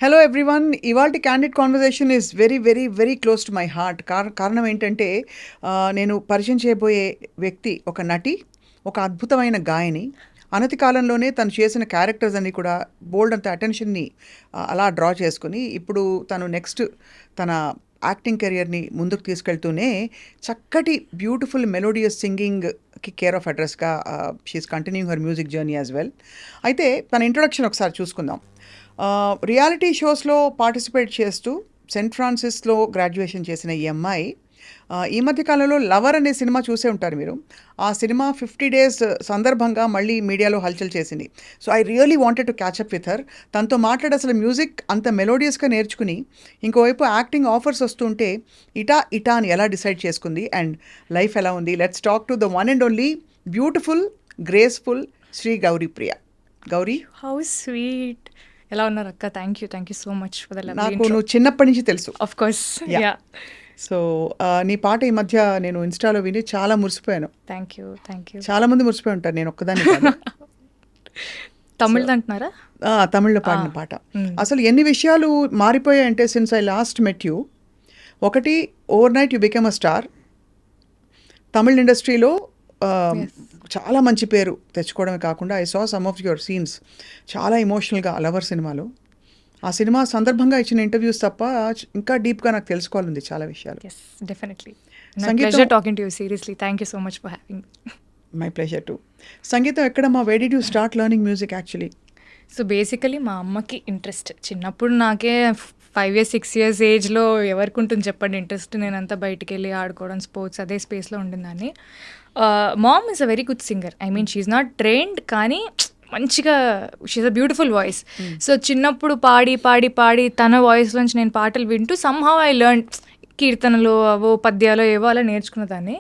Hello everyone. ఇవాల్టి candid conversation is very very very close to my heart. కారణం ఏంటంటే నేను పరిచయం చేయబోయే వ్యక్తి ఒక నటి, ఒక అద్భుతమైన గాయని. అనతి కాలంలోనే తను చేసిన క్యారెక్టర్స్ అన్నీ కూడా బోల్డ్ అంత అటెన్షన్ని అలా డ్రా చేసుకుని ఇప్పుడు తను నెక్స్ట్ తన యాక్టింగ్ కెరియర్ని ముందుకు తీసుకెళ్తూనే చక్కటి బ్యూటిఫుల్ మెలోడియస్ సింగింగ్కి కేర్ ఆఫ్ అడ్రస్గా she's continuing her music journey as well. అయితే తన ఇంట్రొడక్షన్ ఒకసారి చూసుకుందాం. రియాలిటీ షోస్లో పార్టిసిపేట్ చేస్తూ సెయింట్ ఫ్రాన్సిస్లో గ్రాడ్యుయేషన్ చేసిన ఈ అమ్మాయి ఈ మధ్యకాలంలో లవర్ అనే సినిమా చూసే ఉంటారు మీరు. ఆ సినిమా 50 days సందర్భంగా మళ్ళీ మీడియాలో హల్చల్ చేసింది. So I really wanted to catch up with her. తనతో మాట్లాడి అసలు మ్యూజిక్ అంత మెలోడియస్గా నేర్చుకుని ఇంకోవైపు యాక్టింగ్ ఆఫర్స్ వస్తుంటే ఇటా అని ఎలా డిసైడ్ చేసుకుంది అండ్ లైఫ్ ఎలా ఉంది. Let's talk to the one and only beautiful graceful Shri Gauripriya. Gauri, how sweet. ఎలా ఉన్నారు అక్క? Thank you so much for the lovely నాకు ఇంట్రో. నువ్వు చిన్నప్పటి నుంచి తెలుసు. Of course. Yeah. Yeah. So నీ పాట ఈ మధ్య నేను ఇన్స్టాలో విని చాలా మురిసిపోయాను. Thank you. చాలా మంది మురిసిపోయి ఉంటారు, నేను ఒక్కదాన్ని కాదు. తమిళ్ అంటున్నారా? తమిళ్లో పాడిన పాట. అసలు ఎన్ని విషయాలు మారిపోయాయంటే since I last met you. ఒకటి, overnight you become a star. Tamil ఇండస్ట్రీలో చాలా మంచి పేరు తెచ్చుకోవడమే కాకుండా I saw some of your scenes చాలా ఎమోషనల్గా లవర్ సినిమాలో. ఆ సినిమా సందర్భంగా ఇచ్చిన ఇంటర్వ్యూస్ తప్ప ఇంకా డీప్గా నాకు తెలుసుకోవాలంది చాలా విషయాలు. Yes, definitely. సంగీతం- pleasure talking to you, seriously. Thank you so much for having me. My pleasure too. సంగీతం ఎక్కడమ్మా? Why did you start learning music actually? So basically మా అమ్మకి ఇంట్రెస్ట్ చిన్నప్పుడు. నాకే 5 years 6 years ఏజ్లో ఎవరికి ఉంటుంది చెప్పండి ఇంట్రెస్ట్? నేనంతా బయటికి వెళ్ళి ఆడుకోవడం, స్పోర్ట్స్, అదే స్పేస్లో ఉండిందాన్ని. Mom is a very good singer. I mean she's not trained, కానీ మంచిగా she's a beautiful voice. So చిన్నప్పుడు పాడి పాడి పాడి తన వాయిస్లోంచి నేను పాటలు వింటూ సమ్హౌ ఐ లెర్న్ కీర్తనలు, అవో పద్యాలు ఏవో అలా నేర్చుకున్నదాన్ని.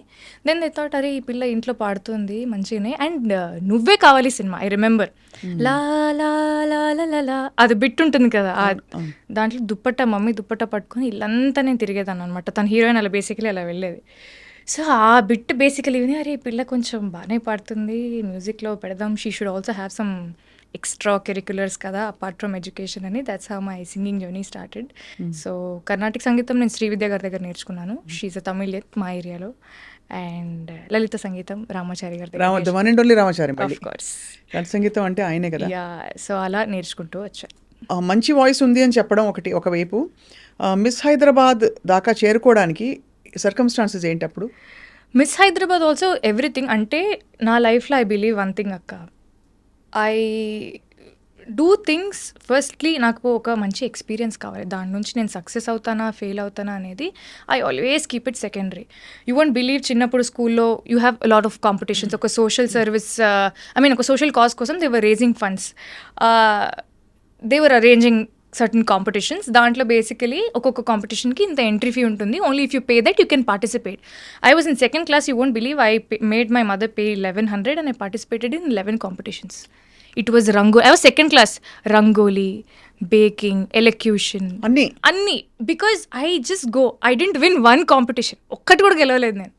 దెన్ దే థాట్, అరే ఈ పిల్ల ఇంట్లో పాడుతుంది మంచిగానే. అండ్ నువ్వే కావాలి సినిమా, ఐ రిమెంబర్ లా లా లా లా లా లా అది బిట్ ఉంటుంది కదా, దాంట్లో మమ్మీ దుప్పట్టా పట్టుకొని ఇల్లంతా నేను తిరిగేదాన్ని అనమాట. తన హీరోయిన్ అలా బేసికలీ అలా వెళ్ళేది. సో ఆ బిట్ బేసికలీ విని, అరే ఈ పిల్ల కొంచెం బాగానే పాడుతుంది, మ్యూజిక్లో పెడదాం, she should also have some extra curriculars కదా అపార్ట్ ఫ్రమ్ ఎడ్యుకేషన్ అని. That's how my singing journey started. So Karnataka సంగీతం నేను శ్రీవిద్య గారి దగ్గర నేర్చుకున్నాను. షీఈ్ అ తమిళ్ మా ఏరియాలో. అండ్ లలిత సంగీతం రామాచారి గారి దగ్గర. One and only Ramachari. Of course. లలిత సంగీతం అంటే ఆయనే కదా. యా. సో అలా నేర్చుకుంటూ వచ్చా. మంచి వాయిస్ ఉంది అని చెప్పడం ఒకవైపు, మిస్ హైదరాబాద్ దాకా చేరుకోవడానికి సర్కమ్స్టాన్సెస్ ఏంటి అప్పుడు? Miss Hyderabad also everything. అంటే నా లైఫ్లో ఐ బిలీవ్ వన్ థింగ్ అక్క, ఐ డూ థింగ్స్ ఫస్ట్లీ నాకు ఒక మంచి ఎక్స్పీరియన్స్ కావాలి. దాని నుంచి నేను సక్సెస్ అవుతానా ఫెయిల్ అవుతానా అనేది I always keep it secondary. You won't believe, చిన్నప్పుడు స్కూల్లో you have lot of competitions. ఒక సోషల్ సర్వీస్, ఐ మీన్ ఒక సోషల్ కాజ్ కోసం they were raising funds, they were arranging certain competitions. దాంట్లో బేసికలీ ఒక్కొక్క కాంపిటీషన్కి ఇంత ఎంట్రీ ఫీ ఉంటుంది. Only if you pay that you can participate. I was in second class. You won't believe, I made my mother pay 1100 and I participated in 11 competitions. It was I was second class. Rangoli, baking, elocution, అన్ని. Because I just go. I didn't win one competition, ఒక్కటి కూడా గెలవలేదు నేను.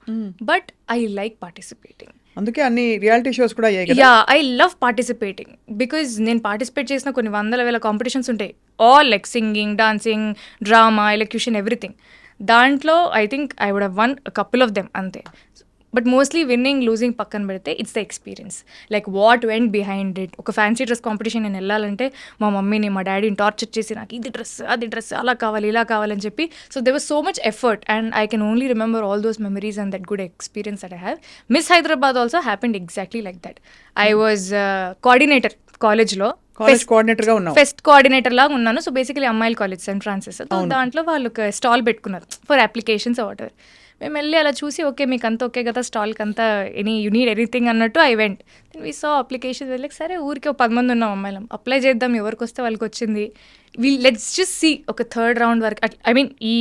But I like participating. అందుకే అన్ని reality shows కూడా అయ్యాయి కదా. Yeah, I love participating because నేను పార్టిసిపేట్ చేసిన కొన్ని 100,000 కాంపిటీషన్స్ ఉంటాయి. All like singing, dancing, drama, elocution, everything. దాంట్లో I think I would have won couple of them అంతే. బట్ మోస్ట్లీ విన్నింగ్ లూజింగ్ పక్కన పెడితే it's the experience, like what went behind it. ఒక fancy dress competition నేను వెళ్ళాలంటే మా మమ్మీని మా డాడీని టార్చర్ చేసి నాకు ఇది డ్రెస్ అది డ్రెస్ అలా కావాలి ఇలా కావాలని చెప్పి. So they was so much effort and I can only remember all those memories and that good experience that I have. Miss Hyderabad also happened exactly like that. I was coordinator కాలేజ్లో, కోఆర్డినేటర్గా ఉన్నావు. Fest coordinator లాగా ఉన్నాను. So basically అమ్మాయిల college Saint Francis. దాంట్లో వాళ్ళు ఒక stall పెట్టుకున్నారు for applications water. మేము వెళ్ళి అలా చూసి, ఓకే మీకు అంతా ఓకే కదా స్టాల్కి అంతా, యూ నీడ్ ఎనీథింగ్ అన్నట్టు I went. Then we saw application. వెళ్ళి సరే ఊరికే 10 మంది ఉన్నాం అమ్మాయిలం, అప్లై చేద్దాం, ఎవరికి వస్తే వాళ్ళకి వచ్చింది. లెట్స్ జస్ట్ సీ ఒక 3rd round వరకు. ఐ మీన్ ఈ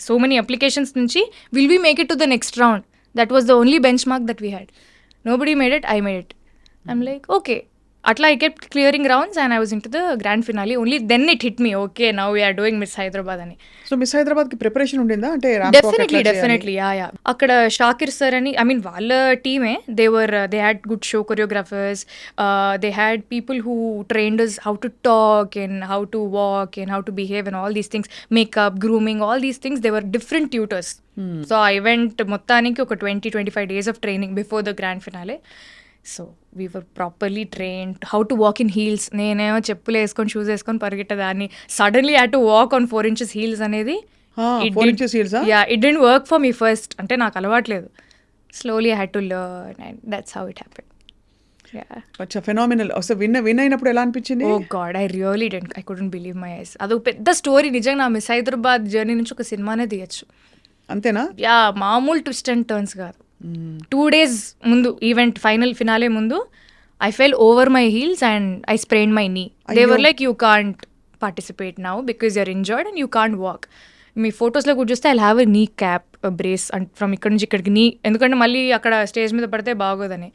సో మెనీ అప్లికేషన్స్ నుంచి will we make it to the next round? That was the only benchmark that we had. Nobody made it, I made it. I'm like okay, అట్లా I kept clearing rounds and I was in to the grand finale. Only then it hit me, okay now we're doing Miss Hyderabad అని. So Miss హైదరాబాద్కి preparation ఉండిందా? అంటే ramp walk ఎట్లా చేయాలి? Definitely yeah. అక్కడ Shakir sir అని, I mean వాళ్ళ టీమే, they had good show choreographers, they had people who trained us how to talk and how to walk and how to behave and all these things, makeup, grooming, all these things, they were different tutors. So ఆ event మొత్తానికి ఒక 20-25 days of training before the grand finale. So we were properly trained how to walk in heels. నేనేమో చెప్పులు వేసుకొని shoes వేసుకొని పరిగెట్టేదాన్ని, suddenly had to walk on 4 inches heels అనేది. 4 inches heels ఆ? Yeah, it didn't work for me first, అంటే నాకు అలవాట్లేదు. Slowly I had to learn and that's how it happened. Yeah. అచ్చా, ఫెనామినల్. సో విన్ అయినప్పుడు ఎలా అనిపించింది? Oh God, I couldn't believe my eyes. అదొక పెద్ద స్టోరీ నిజంగా. నా మిస్ హైదరాబాద్ జర్నీ నుంచి ఒక సినిమానే తీయచ్చు. అంతేనా? యా, మామూలు ట్విస్ట్ అండ్ టర్న్స్ కాదు. 2 days ముందు, ఈవెంట్ ఫైనల్ ఫినాలే ముందు, I fell over my heels and I sprain my knee. They were like, you can't participate now because you're injured and you can't walk. మీ ఫొటోస్లో కూడా చూస్తే I have a నీ cap brace and from ఇక్కడ నుంచి ఇక్కడికి నీ, ఎందుకంటే మళ్ళీ అక్కడ స్టేజ్ మీద పడితే బాగోదని.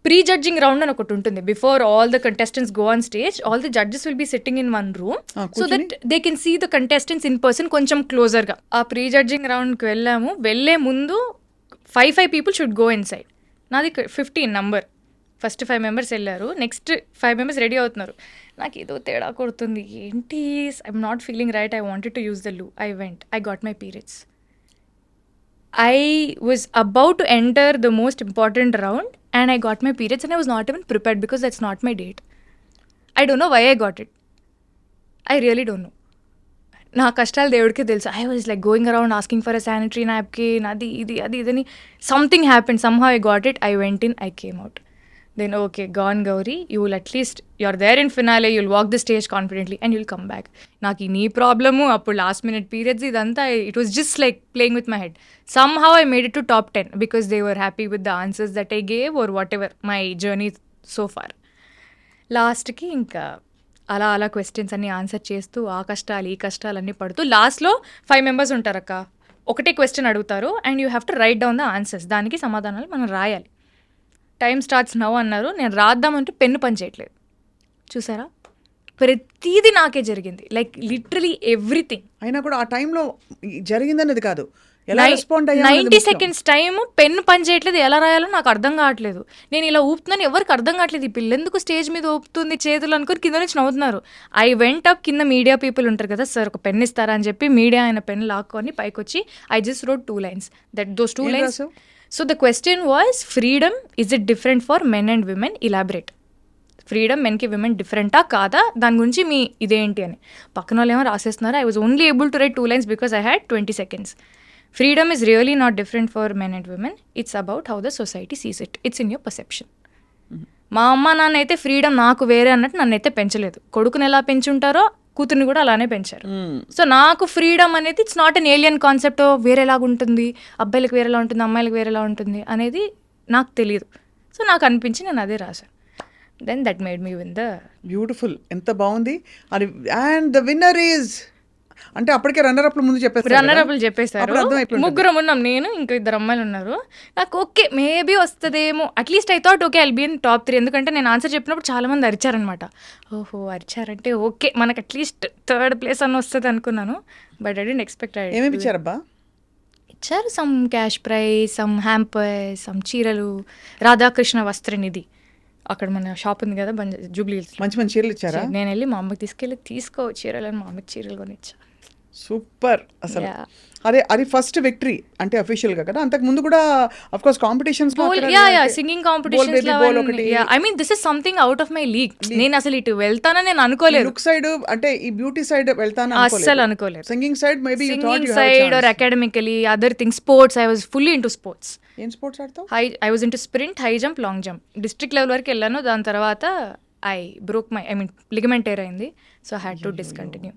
ప్రీ జడ్జింగ్ రౌండ్ అని ఒకటి ఉంటుంది. Before all the contestants go on stage, all the judges will be sitting in 1 room so that they can see the contestants in person కొంచెం క్లోజర్గా. ఆ ప్రీ జడ్జింగ్ రౌండ్కి వెళ్ళాము. వెళ్ళే ముందు 5 people should go inside. నాది 15 number. First 5 members వెళ్ళారు, next 5 members ready అవుతున్నారు. నాకు ఏదో తేడా కొడుతుంది, ఏంటి, I'm not feeling right, I wanted to use the loo. I went, I got my periods. I was about to enter the most important round and I got my periods and I was not even prepared because that's not my date. I don't know why I got it. I really don't know. నా కష్టాలు దేవుడికే తెలుసు. I was like going around asking for a sanitary napkin, అది ఇది అది ఇదని. Something happened, somehow I got it, I went in, I came out. Then okay, gone Gauri, you will at least you're there in finale, you will walk the stage confidently and you will come back. నాకు ఈ నీ problem, అప్పుడు last minute periods, ఇదంతా it was just like playing with my head. Somehow I made it to top 10 because they were happy with the answers that I gave or whatever my journey so far. లాస్ట్కి ఇంకా అలా questions అన్ని answer చేస్తూ, ఆ కష్టాలు ఈ కష్టాలు అన్నీ పడుతూ, లాస్ట్లో 5 members ఉంటారక్క, ఒకటే క్వశ్చన్ అడుగుతారు and you have to right down the answers. దానికి సమాధానాలు మనం రాయాలి. టైమ్ స్టార్ట్స్ నౌ అన్నారు. నేను రాద్దామంటే పెన్ను పని చేయట్లేదు. చూసారా, ప్రతిదీ నాకే జరిగింది, లైక్ లిటరలీ ఎవ్రీథింగ్. అయినా కూడా ఆ టైంలో జరిగిందనేది కాదు, ఎలా రెస్పాండ్ 90 seconds టైం, పెన్ను పని చేయట్లేదు, ఎలా రాయాలో నాకు అర్థం కావట్లేదు. నేను ఇలా ఊపుతున్నాను, ఎవరికి అర్థం కావట్లేదు, ఈ పిల్ల ఎందుకు స్టేజ్ మీద ఊపుతుంది చేతులు అనుకుని కింద నుంచి నవ్వుతున్నారు. ఐ వెంట్ అప్, కింద మీడియా పీపుల్ ఉంటారు కదా, సార్ ఒక పెన్ ఇస్తారా అని చెప్పి మీడియా ఆయన పెన్ లాక్కొని పైకి వచ్చి I just wrote 2 lines. Those 2 lines. So the question was, freedom is it different for men and women, elaborate. Freedom మెన్కి విమెన్ డిఫరెంటా కాదా, దాని గురించి మీ ఇదేంటి అని. పక్కన వాళ్ళు ఏమో రాసేస్తున్నారు. I was only able to write 2 lines because I had 20 seconds. Freedom is really not different for men and women. It's about how the society sees it. It's in your perception. మా అమ్మ నాన్న అయితే freedom నాకు వేరే అన్నట్టు నన్నైతే పెంచలేదు. కొడుకుని ఎలా పెంచుంటారో కూతుర్ని కూడా అలానే పెంచారు. సో నాకు ఫ్రీడమ్ అనేది it's not an alien concept, వేరేలాగా ఉంటుంది, అబ్బాయిలకు వేరేలా ఉంటుంది, అమ్మాయిలకు వేరేలా ఉంటుంది అనేది నాకు తెలియదు. సో నాకు అనిపించి నేను అదే రాశాను. Then that made me win the. Beautiful, ఎంత బాగుంది. అది అండ్ ద విన్నర్ ఈజ్, అంటే అప్పటికే రన్నర్ అప్లు ముందు చెప్పేస్తారు, రన్నర్ అప్లు చెప్పేశారు. ముగ్గురం ఉన్నాం, నేను ఇంకా 2 అమ్మాయిలు ఉన్నారు. నాకు ఓకే మేబీ వస్తుందేమో, at least I thought okay I'll be in top 3, ఎందుకంటే నేను ఆన్సర్ చెప్పినప్పుడు చాలా మంది అరిచారనమాట. ఓహో అరిచారంటే ఓకే మనకు అట్లీస్ట్ 3rd place అని వస్తుంది అనుకున్నాను. But I didn't expect. ఏమేమి ఇచ్చారబ్బా? ఇచ్చారు some cash prize, some hamper, some చీరలు, రాధాకృష్ణ వస్త్రనిధి, అక్కడ మన షాప్ ఉంది కదా జూబ్లీ హిల్స్, మంచి మంచి చీరలు ఇచ్చారా? నేను వెళ్ళి మా అమ్మకి తీసుకెళ్ళి తీసుకో చీరలు, మా అమ్మకి చీరలు కొనిచ్చా. సూపర్. అసలు అది ఫస్ట్ విక్టరీ అంటే అఫీషియల్ గా కదా, అంతకు ముందు కూడా of course competitions, singing competitions. I mean this is something out of my league. నేను అసలు ఇటు వెళ్తానని నేను అనుకోలేదు. లుక్ సైడ్ అంటే ఈ బ్యూటీ సైడ్ వెళ్తాను అస్సలు అనుకోలేదు. Singing side maybe you thought you have side or academically other things. Sports, I was fully into sports. ఏం స్పోర్ట్స్ ఆడతావు? I was into sprint, high jump, long jump. District level వరకు వెళ్ళాను. దాని తర్వాత I broke my ligament tear అయింది. So I had to discontinue.